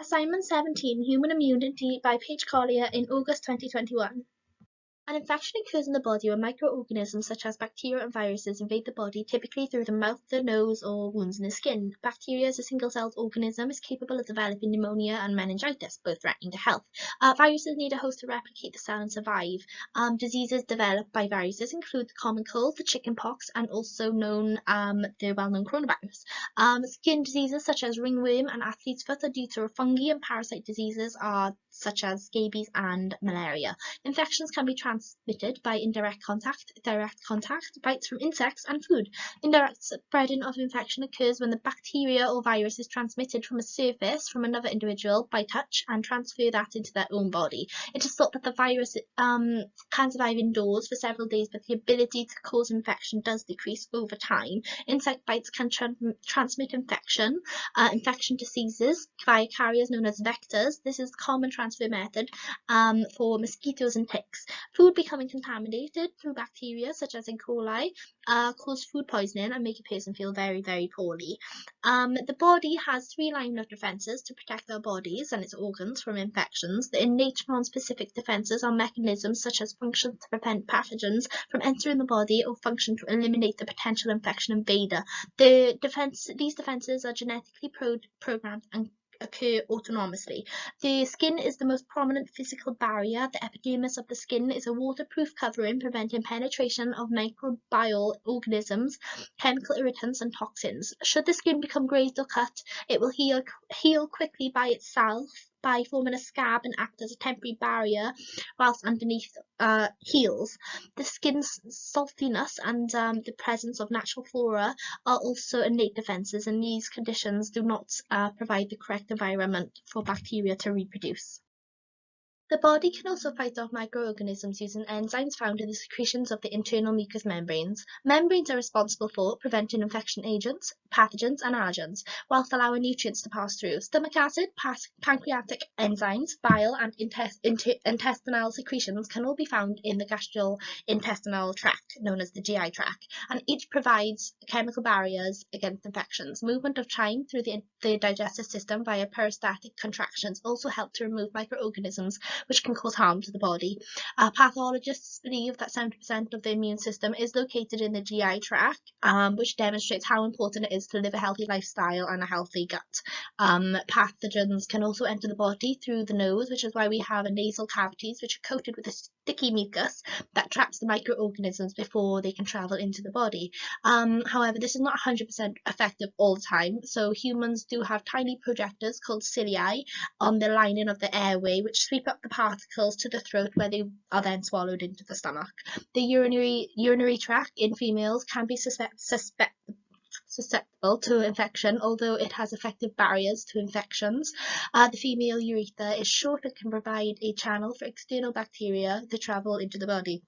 Assignment 17, Human Immunity by Paige Collier in August 2021. An infection occurs in the body when microorganisms such as bacteria and viruses invade the body, typically through the mouth, the nose, or wounds in the skin. Bacteria, as a single-celled organism, is capable of developing pneumonia and meningitis, both threatening to health. Viruses need a host to replicate the cell and survive. Diseases developed by viruses include the common cold, the chickenpox, and also known the well-known coronavirus. Skin diseases such as ringworm and athlete's foot are due to fungi, and parasite diseases are such as scabies and malaria. Infections can be transmitted by indirect contact, direct contact, bites from insects, and food. Indirect spreading of infection occurs when the bacteria or virus is transmitted from a surface from another individual by touch and transfer that into their own body. It is thought that the virus can survive indoors for several days, but the ability to cause infection does decrease over time. Insect bites can transmit infection diseases via carriers known as vectors. This is the common transfer method for mosquitoes and ticks. Food becoming contaminated through bacteria such as E. coli cause food poisoning and make a person feel very, very poorly. The body has three lines of defenses to protect our bodies and its organs from infections. The innate non-specific defenses are mechanisms such as function to prevent pathogens from entering the body or function to eliminate the potential infection invader. These defenses are genetically programmed and occur autonomously. The skin is the most prominent physical barrier. The epidermis of the skin is a waterproof covering preventing penetration of microbial organisms, chemical irritants, and toxins. Should the skin become grazed or cut, it will heal quickly by itself by forming a scab and act as a temporary barrier whilst underneath heals. The skin's saltiness and the presence of natural flora are also innate defenses, and these conditions do not provide the correct environment for bacteria to reproduce. The body can also fight off microorganisms using enzymes found in the secretions of the internal mucous membranes. Membranes are responsible for preventing infection agents, pathogens, and allergens, whilst allowing nutrients to pass through. Stomach acid, pancreatic enzymes, bile, and intestinal secretions can all be found in the gastrointestinal tract, known as the GI tract, and each provides chemical barriers against infections. Movement of chyme through the digestive system via peristaltic contractions also help to remove microorganisms which can cause harm to the body. Pathologists believe that 70% of the immune system is located in the GI tract, which demonstrates how important it is to live a healthy lifestyle and a healthy gut. Pathogens can also enter the body through the nose, which is why we have nasal cavities which are coated with a sticky mucus that traps the microorganisms before they can travel into the body. However, this is not 100% effective all the time, so humans do have tiny projectors called cilia on the lining of the airway, which sweep up the particles to the throat, where they are then swallowed into the stomach. The urinary tract in females can be susceptible to infection, although it has effective barriers to infections. The female urethra is short and can provide a channel for external bacteria to travel into the body.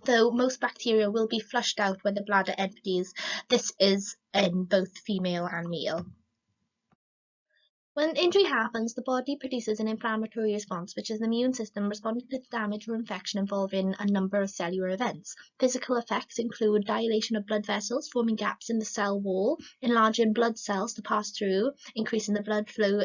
Though most bacteria will be flushed out when the bladder empties, this is in both female and male. When injury happens, the body produces an inflammatory response, which is the immune system responding to damage or infection involving a number of cellular events. Physical effects include dilation of blood vessels, forming gaps in the cell wall, enlarging blood cells to pass through, increasing the blood flow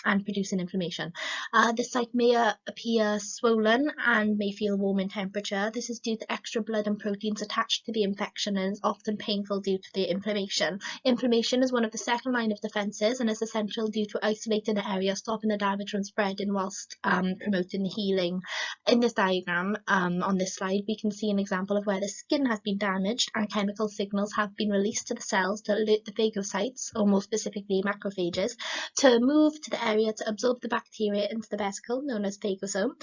and producing inflammation. The site may appear swollen and may feel warm in temperature. This is due to extra blood and proteins attached to the infection and is often painful due to the inflammation. Inflammation is one of the second line of defenses and is essential due to isolating the area, stopping the damage from spreading whilst promoting the healing. In this diagram on this slide, we can see an example of where the skin has been damaged and chemical signals have been released to the cells to alert the phagocytes, or more specifically macrophages, to move to the area to absorb the bacteria into the vesicle, known as phagosome.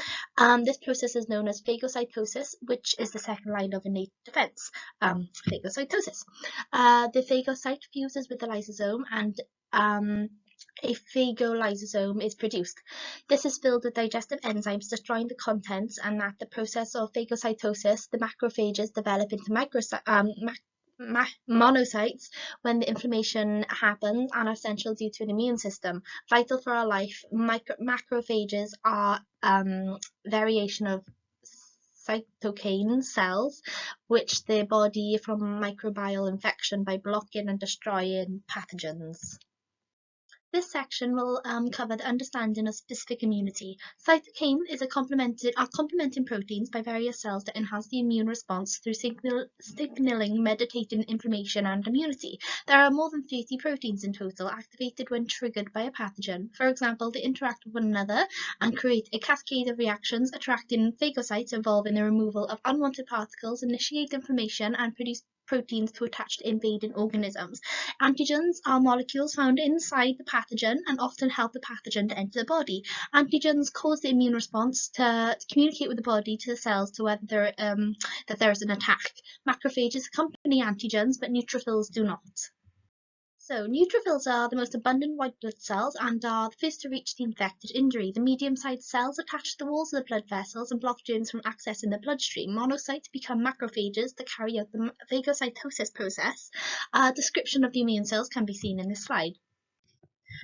This process is known as phagocytosis, which is the second line of innate defense. Phagocytosis. The phagocyte fuses with the lysosome and a phagolysosome is produced. This is filled with digestive enzymes destroying the contents, and at the process of phagocytosis, the macrophages develop into monocytes when the inflammation happens and are essential due to an immune system. Vital for our life, macrophages are variation of cytokine cells, which the body from microbial infection by blocking and destroying pathogens. This section will cover the understanding of specific immunity. Cytokine is are complementing proteins by various cells that enhance the immune response through signaling, mediating inflammation and immunity. There are more than 30 proteins in total activated when triggered by a pathogen. For example, they interact with one another and create a cascade of reactions, attracting phagocytes involved in the removal of unwanted particles, initiate inflammation, and produce proteins to attach to invading organisms. Antigens are molecules found inside the pathogen and often help the pathogen to enter the body. Antigens cause the immune response to communicate with the body to the cells to whether that there is an attack. Macrophages accompany antigens, but neutrophils do not. So, neutrophils are the most abundant white blood cells and are the first to reach the infected injury. The medium-sized cells attach to the walls of the blood vessels and block germs from accessing the bloodstream. Monocytes become macrophages that carry out the phagocytosis process. A description of the immune cells can be seen in this slide.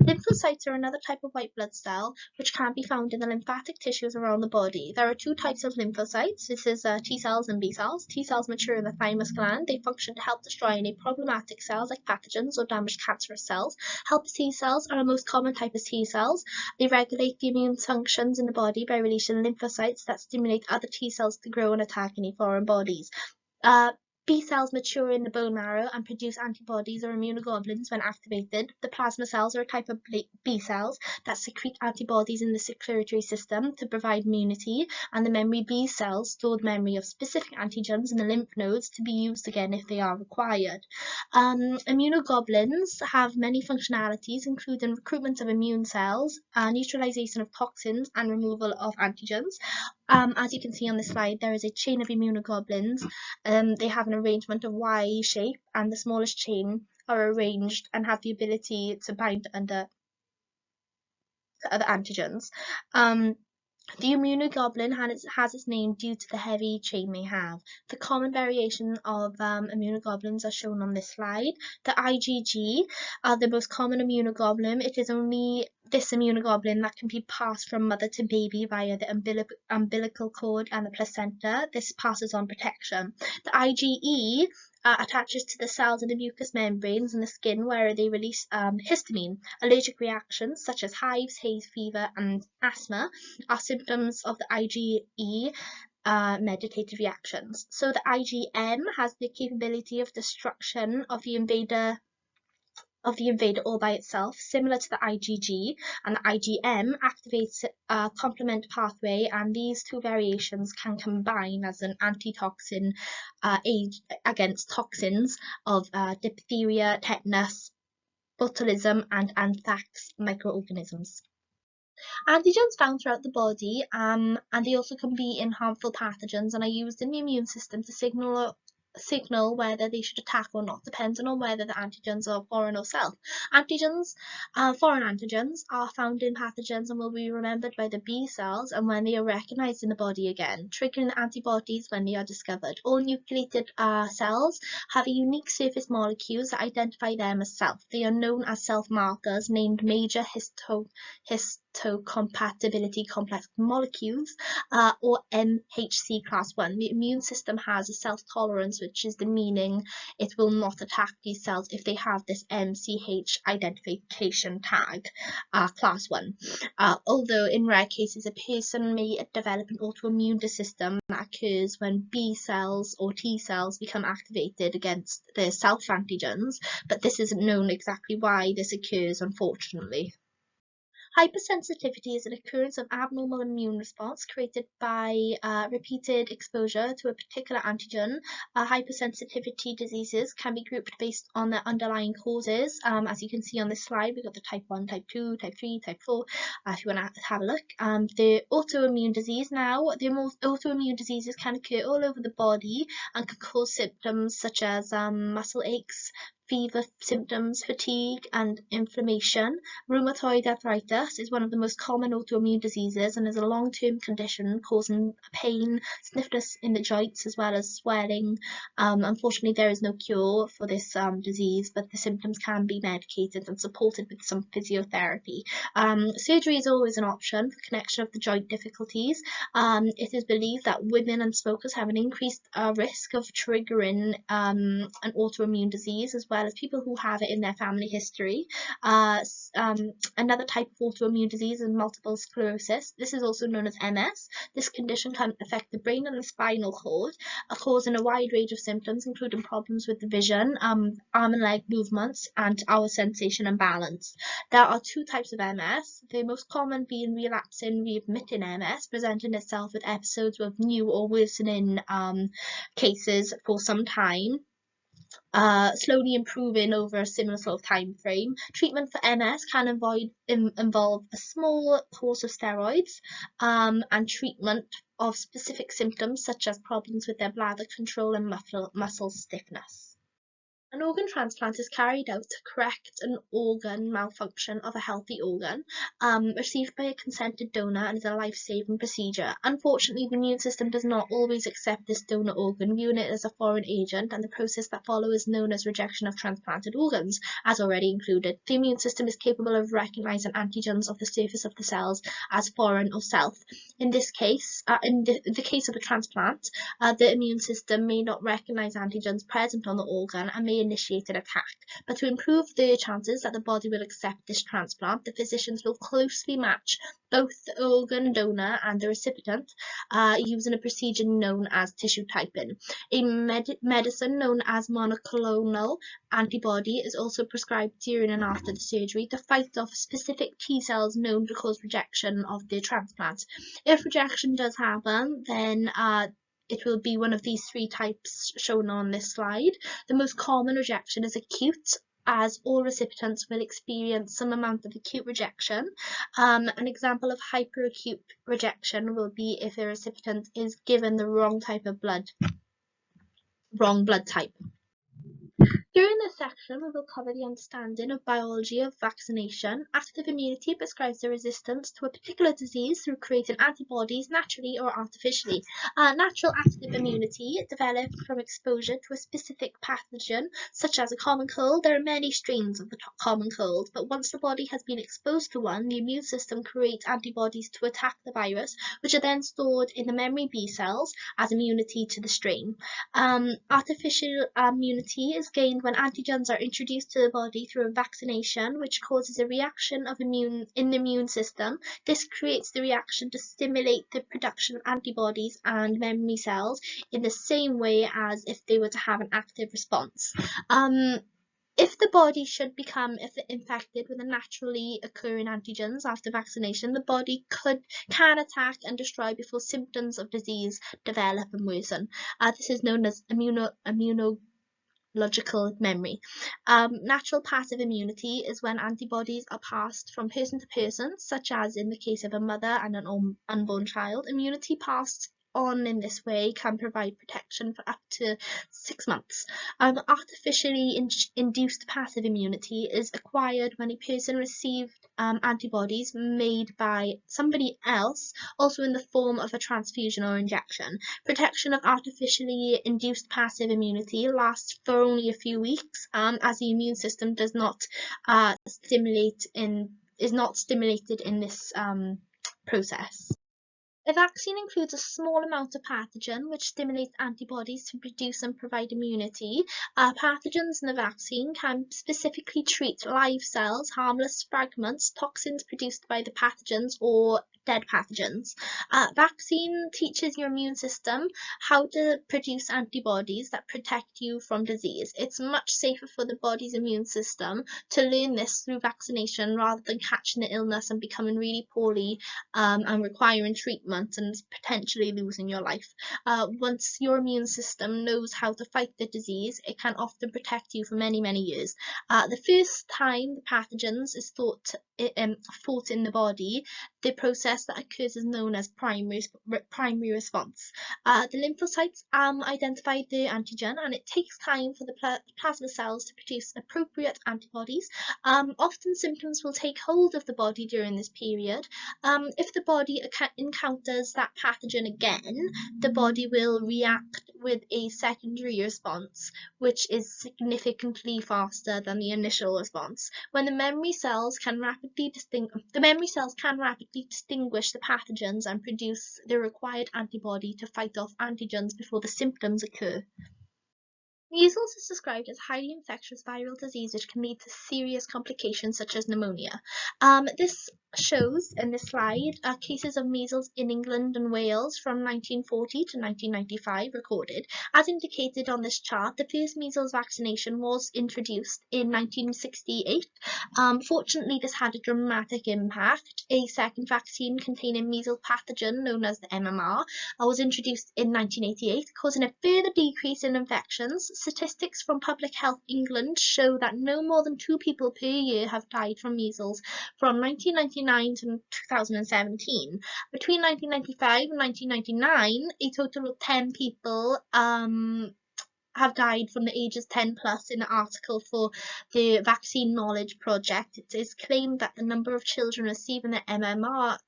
Lymphocytes are another type of white blood cell which can be found in the lymphatic tissues around the body. There are two types of lymphocytes. This is T cells and B cells. T cells mature in the thymus gland. They function to help destroy any problematic cells like pathogens or damaged cancerous cells. Helper T cells are the most common type of T cells. They regulate the immune functions in the body by releasing lymphocytes that stimulate other T cells to grow and attack any foreign bodies. B cells mature in the bone marrow and produce antibodies or immunoglobulins when activated. The plasma cells are a type of B cells that secrete antibodies in the circulatory system to provide immunity, and the memory B cells store the memory of specific antigens in the lymph nodes to be used again if they are required. Immunoglobulins have many functionalities, including recruitment of immune cells, neutralization of toxins, and removal of antigens. As you can see on the slide, there is a chain of immunoglobulins. They have an arrangement of Y shape, and the smallest chain are arranged and have the ability to bind to other antigens. The immunoglobulin has its name due to the heavy chain they have. The common variation of immunoglobulins are shown on this slide. The IgG are the most common immunoglobulin. It is only this immunoglobulin that can be passed from mother to baby via the umbilical cord and the placenta. This passes on protection. The IgE attaches to the cells in the mucous membranes and the skin where they release histamine. Allergic reactions such as hives, hay fever, and asthma are symptoms of the IgE mediated reactions. So the IgM has the capability of destruction of the invader all by itself, similar to the IgG, and the IgM activates a complement pathway, and these two variations can combine as an antitoxin against toxins of diphtheria, tetanus, botulism, and anthrax microorganisms. Antigens found throughout the body, and they also can be in harmful pathogens and are used in the immune system to signal whether they should attack or not, depending on whether the antigens are foreign or self. Foreign antigens are found in pathogens and will be remembered by the B cells and when they are recognized in the body again, triggering antibodies when they are discovered. All nucleated cells have a unique surface molecules that identify them as self. They are known as self markers named major histocompatibility complex molecules, or MHC class 1. The immune system has a self-tolerance, which is the meaning it will not attack these cells if they have this MCH identification tag, class 1. Although in rare cases a person may develop an autoimmune system that occurs when B cells or T cells become activated against their self-antigens, but this isn't known exactly why this occurs, unfortunately. Hypersensitivity is an occurrence of abnormal immune response created by repeated exposure to a particular antigen. Hypersensitivity diseases can be grouped based on their underlying causes. As you can see on this slide, we've got the type 1, type 2, type 3, type 4, if you want to have a look. The autoimmune disease now, autoimmune diseases can occur all over the body and can cause symptoms such as muscle aches, fever symptoms, fatigue, and inflammation. Rheumatoid arthritis is one of the most common autoimmune diseases and is a long-term condition causing pain, stiffness in the joints, as well as swelling. Unfortunately, there is no cure for this disease, but the symptoms can be medicated and supported with some physiotherapy. Surgery is always an option for connection of the joint difficulties. It is believed that women and smokers have an increased risk of triggering an autoimmune disease, as well well as people who have it in their family history. Another type of autoimmune disease is multiple sclerosis. This is also known as MS. This condition can affect the brain and the spinal cord, causing a wide range of symptoms, including problems with the vision, arm and leg movements, and our sensation and balance. There are two types of MS, the most common being relapsing remitting MS, presenting itself with episodes of new or worsening cases for some time, slowly improving over a similar sort of time frame. Treatment for MS can involve a small course of steroids and treatment of specific symptoms such as problems with their bladder control and muscle stiffness. An organ transplant is carried out to correct an organ malfunction of a healthy organ, received by a consented donor, and is a life-saving procedure. Unfortunately, the immune system does not always accept this donor organ, viewing it as a foreign agent, and the process that follows is known as rejection of transplanted organs, as already included. The immune system is capable of recognizing antigens of the surface of the cells as foreign or self. In this case, in the case of a transplant, the immune system may not recognize antigens present on the organ and may initiate an attack. But to improve the chances that the body will accept this transplant, the physicians will closely match both the organ donor and the recipient using a procedure known as tissue typing. A medicine known as monoclonal antibody is also prescribed during and after the surgery to fight off specific T cells known to cause rejection of the transplant. If rejection does happen, then it will be one of these three types shown on this slide. The most common rejection is acute, as all recipients will experience some amount of acute rejection. An example of hyperacute rejection will be if a recipient is given the wrong blood type. During this section, we will cover the understanding of biology of vaccination. Active immunity prescribes the resistance to a particular disease through creating antibodies naturally or artificially. Natural active immunity developed from exposure to a specific pathogen, such as a common cold. There are many strains of the common cold, but once the body has been exposed to one, the immune system creates antibodies to attack the virus, which are then stored in the memory B cells as immunity to the strain. Artificial immunity is gained when antigens are introduced to the body through a vaccination, which causes a reaction in the immune system. This creates the reaction to stimulate the production of antibodies and memory cells in the same way as if they were to have an active response. If the body should become infected with the naturally occurring antigens after vaccination, the body can attack and destroy before symptoms of disease develop and worsen. This is known as immunological memory. Natural passive immunity is when antibodies are passed from person to person, such as in the case of a mother and an unborn child. Immunity passed on in this way can provide protection for up to 6 months. Artificially induced passive immunity is acquired when a person received antibodies made by somebody else, also in the form of a transfusion or injection. Protection of artificially induced passive immunity lasts for only a few weeks, as the immune system is not stimulated in this process. A vaccine includes a small amount of pathogen which stimulates antibodies to produce and provide immunity. Pathogens in the vaccine can specifically treat live cells, harmless fragments, toxins produced by the pathogens, or dead pathogens. Vaccine teaches your immune system how to produce antibodies that protect you from disease. It's much safer for the body's immune system to learn this through vaccination rather than catching the illness and becoming really poorly and requiring treatment and potentially losing your life. Once your immune system knows how to fight the disease, it can often protect you for many, many years. The first time the pathogens is fought in the body, the process that occurs is known as primary response. The lymphocytes identify the antigen, and it takes time for the plasma cells to produce appropriate antibodies. Often symptoms will take hold of the body during this period. If the body encounters that pathogen again, the body will react with a secondary response, which is significantly faster than the initial response. When the memory cells can rapidly distinguish the pathogens and produce the required antibody to fight off antigens before the symptoms occur. Measles is described as a highly infectious viral disease which can lead to serious complications such as pneumonia. This shows in this slide cases of measles in England and Wales from 1940 to 1995 recorded. As indicated on this chart, the first measles vaccination was introduced in 1968. Fortunately, this had a dramatic impact. A second vaccine containing measles pathogen known as the MMR was introduced in 1988, causing a further decrease in infections. Statistics from Public Health England show that no more than 2 people per year have died from measles from 1999 to 2017. Between 1995 and 1999, a total of 10 people have died from the ages 10 plus. In an article for the Vaccine Knowledge Project, it is claimed that the number of children receiving the MMR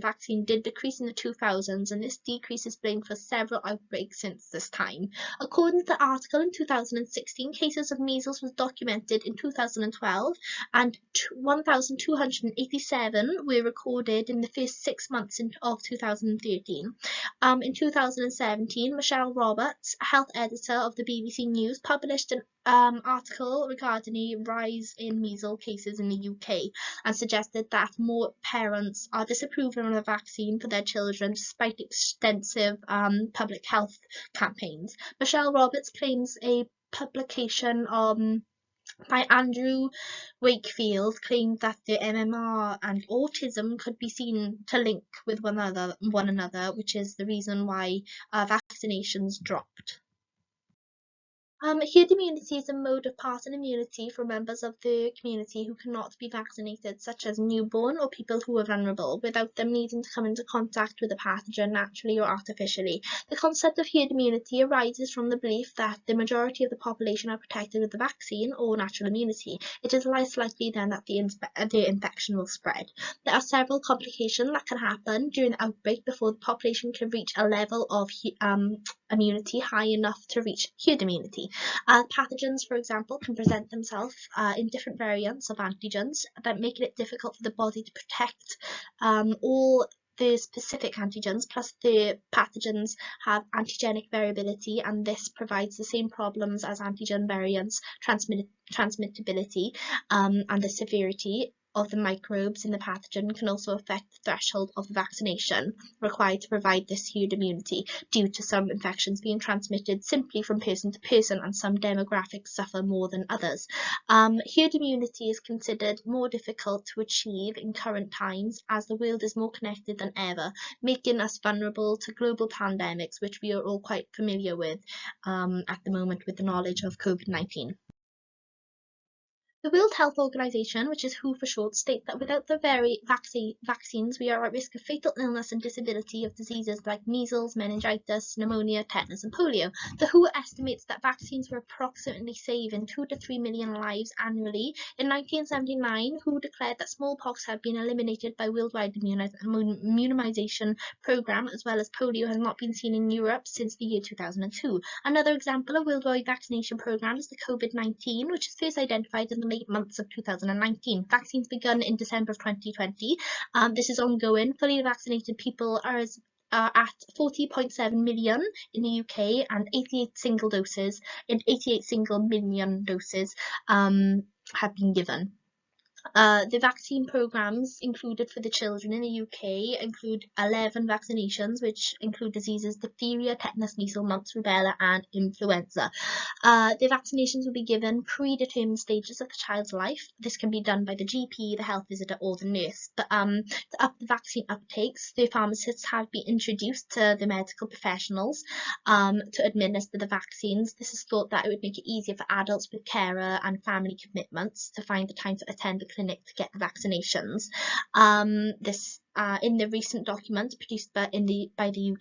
vaccine did decrease in the 2000s, and this decrease is blamed for several outbreaks since this time. According to the article, in 2016, cases of measles was documented in 2012, and 1,287 were recorded in the first 6 months of 2013. In 2017, Michelle Roberts, health editor of the BBC News, published an article regarding a rise in measles cases in the UK and suggested that more parents are disapproving of the vaccine for their children despite extensive public health campaigns. Michelle Roberts claims a publication by Andrew Wakefield claimed that the MMR and autism could be seen to link with one another, which is the reason why vaccinations dropped. Herd immunity is a mode of passing immunity for members of the community who cannot be vaccinated, such as newborn or people who are vulnerable, without them needing to come into contact with the pathogen naturally or artificially. The concept of herd immunity arises from the belief that the majority of the population are protected with the vaccine or natural immunity. It is less likely then that the infection will spread. There are several complications that can happen during the outbreak before the population can reach a level of immunity high enough to reach herd immunity. Pathogens, for example, can present themselves in different variants of antigens that make it difficult for the body to protect all the specific antigens, plus the pathogens have antigenic variability, and this provides the same problems as antigen variants, transmittability, and the severity of the microbes in the pathogen can also affect the threshold of the vaccination required to provide this herd immunity, due to some infections being transmitted simply from person to person, and some demographics suffer more than others. Herd immunity is considered more difficult to achieve in current times as the world is more connected than ever, making us vulnerable to global pandemics, which we are all quite familiar with at the moment with the knowledge of COVID-19. The World Health Organization, which is WHO for short, states that without the very vaccines, we are at risk of fatal illness and disability of diseases like measles, meningitis, pneumonia, tetanus, and polio. The WHO estimates that vaccines were approximately saving 2 to 3 million lives annually. In 1979, WHO declared that smallpox had been eliminated by worldwide immunization program, as well as polio has not been seen in Europe since the year 2002. Another example of worldwide vaccination program is the COVID-19, which is first identified in the late months of 2019. Vaccines begun in December of 2020. This is ongoing. Fully vaccinated people are at 40.7 million in the UK, and 88 single million doses have been given. The vaccine programs included for the children in the UK include 11 vaccinations, which include diseases diphtheria, tetanus, measles, mumps, rubella, and influenza. The vaccinations will be given predetermined stages of the child's life. This can be done by the GP, the health visitor, or the nurse. But to up the vaccine uptakes, the pharmacists have been introduced to the medical professionals to administer the vaccines. This is thought that it would make it easier for adults with carer and family commitments to find the time to attend the clinic to get the vaccinations. In the recent document produced by the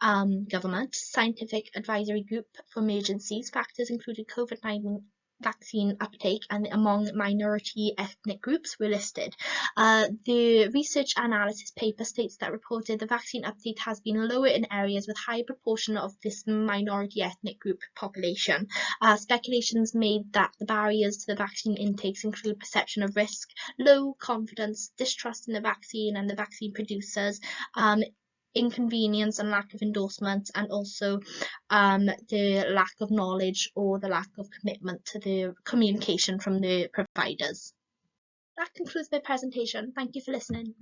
UK government, Scientific Advisory Group for Emergencies, factors including COVID-19 vaccine uptake and among minority ethnic groups were listed. The research analysis paper states that reported the vaccine uptake has been lower in areas with high proportion of this minority ethnic group population. Speculations made that the barriers to the vaccine intakes include perception of risk, low confidence, distrust in the vaccine and the vaccine producers, inconvenience and lack of endorsements, and also the lack of knowledge or the lack of commitment to the communication from the providers. That concludes my presentation. Thank you for listening.